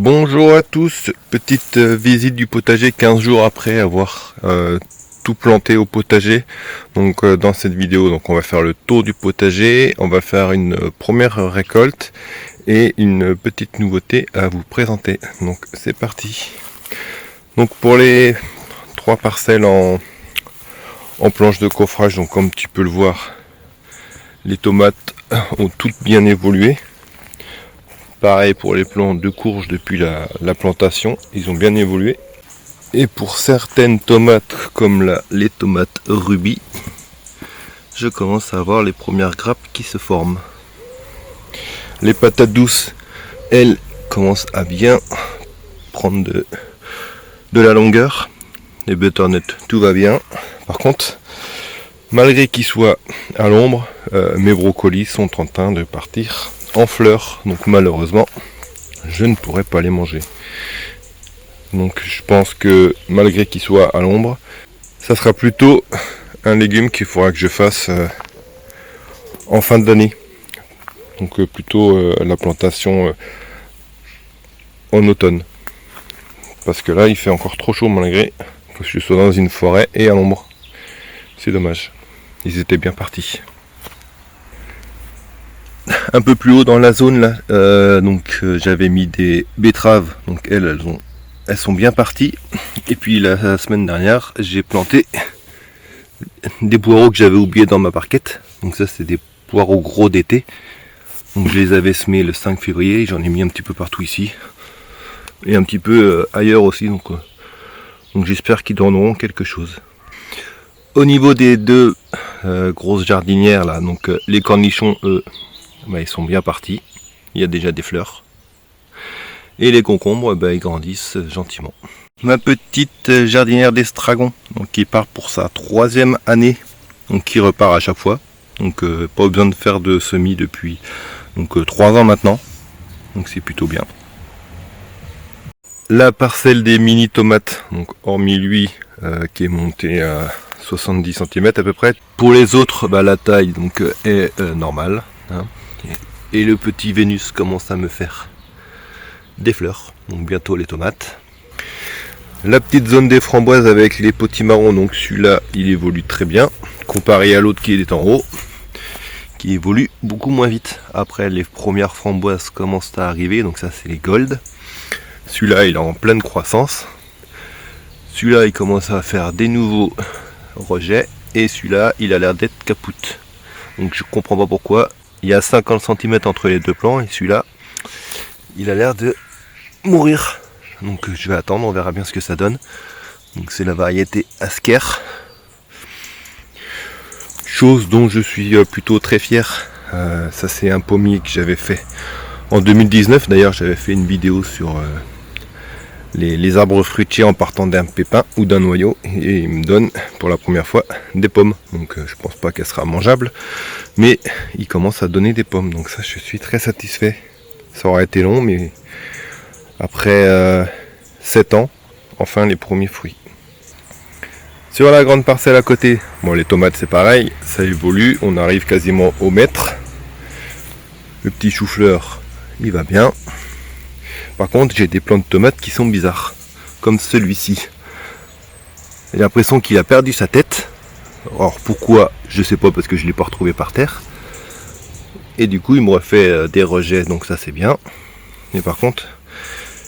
Bonjour à tous, petite visite du potager 15 jours après avoir tout planté au potager. Donc dans cette vidéo, donc on va faire le tour du potager, on va faire une première récolte et une petite nouveauté à vous présenter. Donc c'est parti. Donc pour les 3 parcelles en planche de coffrage, donc comme tu peux le voir, les tomates ont toutes bien évolué. Pareil pour les plants de courge depuis la plantation, ils ont bien évolué. Et pour certaines tomates, comme les tomates rubis, je commence à avoir les premières grappes qui se forment. Les patates douces, elles, commencent à bien prendre de la longueur. Les butternuts, tout va bien. Par contre, malgré qu'ils soient à l'ombre, mes brocolis sont en train de partir en fleurs, donc malheureusement je ne pourrai pas les manger. Donc je pense que malgré qu'ils soient à l'ombre, ça sera plutôt un légume qu'il faudra que je fasse en fin d'année. Donc plutôt la plantation en automne. Parce que là il fait encore trop chaud malgré que je sois dans une forêt et à l'ombre. C'est dommage. Ils étaient bien partis. Un peu plus haut dans la zone là, j'avais mis des betteraves, donc elles sont bien parties. Et puis la semaine dernière j'ai planté des poireaux que j'avais oubliés dans ma barquette. Donc ça c'est des poireaux gros d'été. Donc je les avais semés le 5 février, j'en ai mis un petit peu partout ici. Et un petit peu ailleurs aussi, donc j'espère qu'ils donneront quelque chose. Au niveau des deux grosses jardinières là, donc les cornichons eux, ils sont bien partis, il y a déjà des fleurs. Et les concombres, ils grandissent gentiment. Ma petite jardinière d'estragon, donc qui part pour sa 3e année, donc qui repart à chaque fois. Donc pas besoin de faire de semis depuis 3 ans maintenant, donc c'est plutôt bien. La parcelle des mini tomates, donc hormis lui qui est monté à 70 cm à peu près. Pour les autres, la taille donc est normale. Hein. Et le petit Vénus commence à me faire des fleurs, donc bientôt les tomates. La petite zone des framboises avec les potimarrons, donc celui-là il évolue très bien, comparé à l'autre qui est en haut, qui évolue beaucoup moins vite. Après les premières framboises commencent à arriver, donc ça c'est les gold. Celui-là il est en pleine croissance. Celui-là il commence à faire des nouveaux rejets, et celui-là il a l'air d'être capoute. Donc je comprends pas pourquoi. Il y a 50 cm entre les deux plants et celui-là, il a l'air de mourir. Donc je vais attendre, on verra bien ce que ça donne. Donc c'est la variété Asker. Chose dont je suis plutôt très fier. Ça c'est un pommier que j'avais fait en 2019. D'ailleurs j'avais fait une vidéo sur les arbres fruitiers en partant d'un pépin ou d'un noyau, et il me donne pour la première fois des pommes. Donc je pense pas qu'elle sera mangeable, mais il commence à donner des pommes, donc ça je suis très satisfait. Ça aura été long, mais après 7 ans, enfin les premiers fruits. Sur la grande parcelle à côté, les tomates c'est pareil, ça évolue, on arrive quasiment au mètre. Le petit chou-fleur il va bien. Par contre, j'ai des plants de tomates qui sont bizarres, comme celui-ci. J'ai l'impression qu'il a perdu sa tête. Alors pourquoi, je sais pas, parce que je ne l'ai pas retrouvé par terre. Et du coup, il me refait des rejets, donc ça c'est bien. Mais par contre,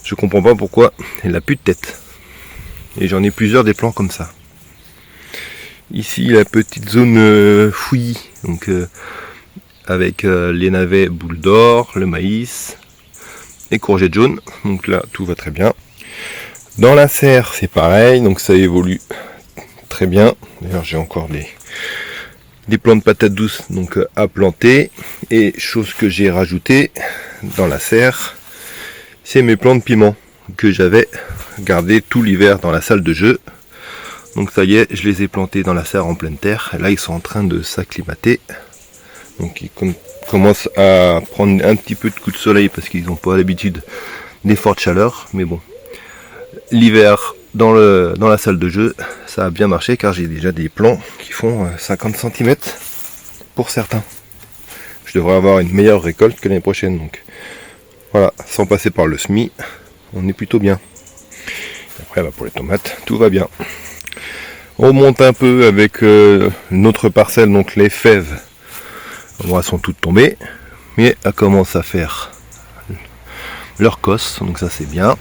je comprends pas pourquoi il a plus de tête. Et j'en ai plusieurs des plants comme ça. Ici, la petite zone fouillis, donc avec les navets boules d'or, le maïs. Et courgettes jaunes, donc là tout va très bien. Dans la serre c'est pareil, donc ça évolue très bien. D'ailleurs j'ai encore des plants de patates douces donc à planter. Et chose que j'ai rajouté dans la serre, c'est mes plants de piment que j'avais gardé tout l'hiver dans la salle de jeu. Donc ça y est, je les ai plantés dans la serre en pleine terre. Et là ils sont en train de s'acclimater. Donc ils commencent à prendre un petit peu de coup de soleil parce qu'ils n'ont pas l'habitude des fortes chaleurs. Mais bon, l'hiver dans la salle de jeu, ça a bien marché car j'ai déjà des plants qui font 50 cm pour certains. Je devrais avoir une meilleure récolte que l'année prochaine. Donc voilà, sans passer par le semis, on est plutôt bien. Après pour les tomates, tout va bien. On monte un peu avec notre parcelle, donc les fèves. Bon, elles sont toutes tombées, mais elles commencent à faire leur cosse, donc ça c'est bien.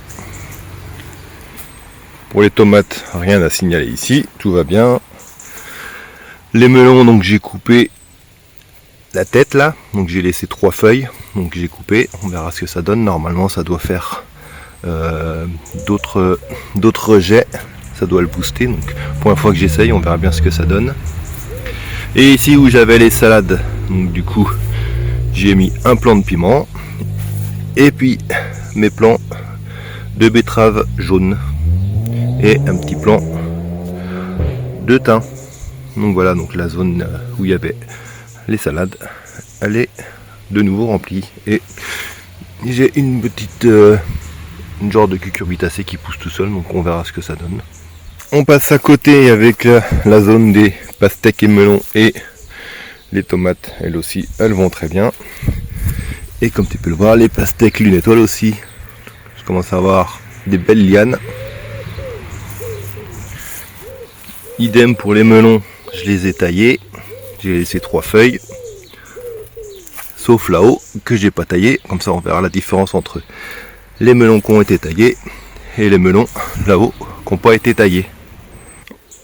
Pour les tomates, rien à signaler ici, tout va bien. Les melons, donc j'ai coupé la tête là, donc j'ai laissé 3 feuilles, donc j'ai coupé, on verra ce que ça donne. Normalement ça doit faire d'autres rejets, ça doit le booster, donc pour la fois que j'essaye, on verra bien ce que ça donne. Et ici où j'avais les salades, donc du coup j'ai mis un plant de piment et puis mes plants de betterave jaune et un petit plant de thym. Donc voilà, donc la zone où il y avait les salades, elle est de nouveau remplie. Et j'ai une petite une genre de cucurbitacée qui pousse tout seul, donc on verra ce que ça donne. On passe à côté avec la zone des pastèques et melons et les tomates, elles aussi, elles vont très bien. Et comme tu peux le voir, les pastèques lune étoile aussi. Je commence à avoir des belles lianes. Idem pour les melons, je les ai taillés. J'ai laissé 3 feuilles. Sauf là-haut que j'ai pas taillé. Comme ça on verra la différence entre les melons qui ont été taillés et les melons là-haut qui n'ont pas été taillés.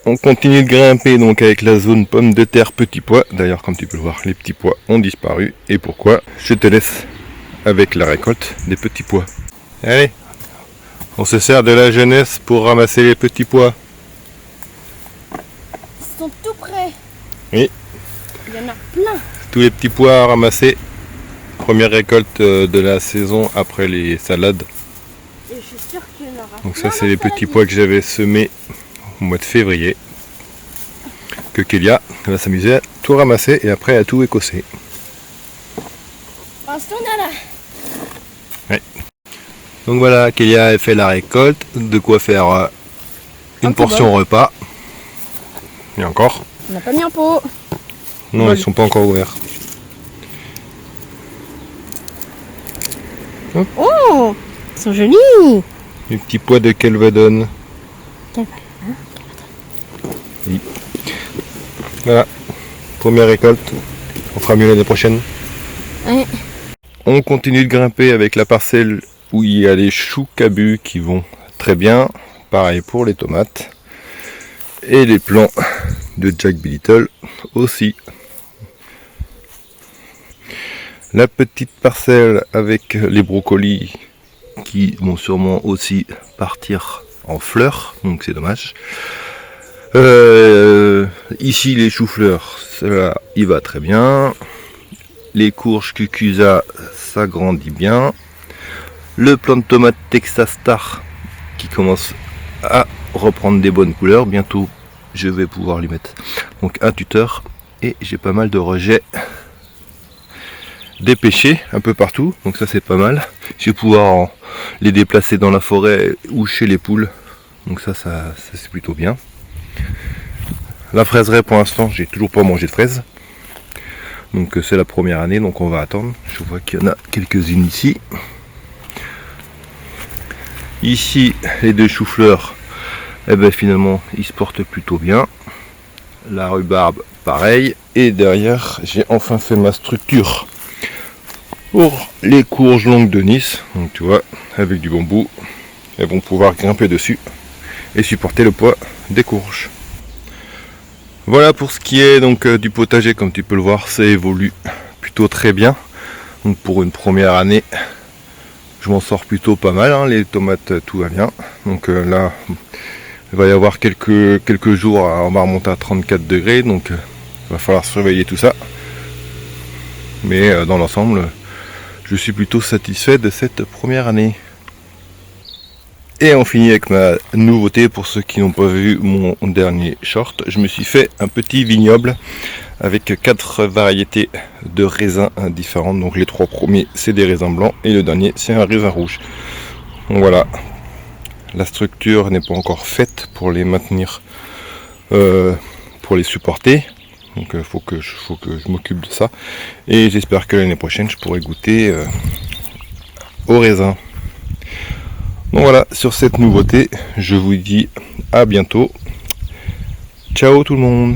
On continue de grimper donc avec la zone pommes de terre petits pois. D'ailleurs comme tu peux le voir, les petits pois ont disparu. Et pourquoi? Je te laisse avec la récolte des petits pois. Allez, on se sert de la jeunesse pour ramasser les petits pois. Ils sont tout prêts. Oui. Il y en a plein. Tous les petits pois à ramasser. Première récolte de la saison après les salades. Et je suis sûre qu'il y en aura. Donc ça c'est les petits pois que j'avais semés au mois de février. Que Kélia va s'amuser à tout ramasser et après à tout écosser. Pour l'instant on a là. Ouais. Donc voilà, Kélia a fait la récolte. De quoi faire une portion repas. Et encore. On n'a pas mis en pot. Non, Bon. ils sont pas encore ouverts. Oh, ils sont jolis. Les petits pois de Kelvedon. Oui. Voilà, première récolte. On fera mieux l'année prochaine. Ouais. On continue de grimper avec la parcelle où il y a les choux cabus qui vont très bien. Pareil pour les tomates. Et les plants de Jack B. Little aussi. La petite parcelle avec les brocolis qui vont sûrement aussi partir en fleurs, donc c'est dommage. Ici les choux-fleurs, cela il va très bien. Les courges cucusa, ça grandit bien. Le plant de tomate Texas Star qui commence à reprendre des bonnes couleurs. Bientôt je vais pouvoir lui mettre donc un tuteur et j'ai pas mal de rejets dépêchés un peu partout, donc ça c'est pas mal. Je vais pouvoir les déplacer dans la forêt ou chez les poules, donc ça c'est plutôt bien. La fraiseraie pour l'instant j'ai toujours pas mangé de fraises, donc c'est la première année, donc on va attendre. Je vois qu'il y en a quelques-unes ici. Ici les deux choux-fleurs, eh ben finalement ils se portent plutôt bien. La rhubarbe pareil, et derrière j'ai enfin fait ma structure pour les courges longues de Nice, donc tu vois, avec du bambou, elles vont pouvoir grimper dessus et supporter le poids des courges. Voilà pour ce qui est donc du potager. Comme tu peux le voir, ça évolue plutôt très bien. Donc pour une première année, je m'en sors plutôt pas mal, hein. Les tomates, tout va bien. Donc là, il va y avoir quelques jours, on va remonter à 34 degrés, donc il va falloir surveiller tout ça. Mais dans l'ensemble, je suis plutôt satisfait de cette première année. Et on finit avec ma nouveauté pour ceux qui n'ont pas vu mon dernier short. Je me suis fait un petit vignoble avec 4 variétés de raisins différentes. Donc les 3 premiers c'est des raisins blancs et le dernier c'est un raisin rouge. Donc voilà, la structure n'est pas encore faite pour les maintenir, pour les supporter. Donc il faut que je m'occupe de ça. Et j'espère que l'année prochaine je pourrai goûter au raisin. Donc voilà, sur cette nouveauté, je vous dis à bientôt. Ciao tout le monde.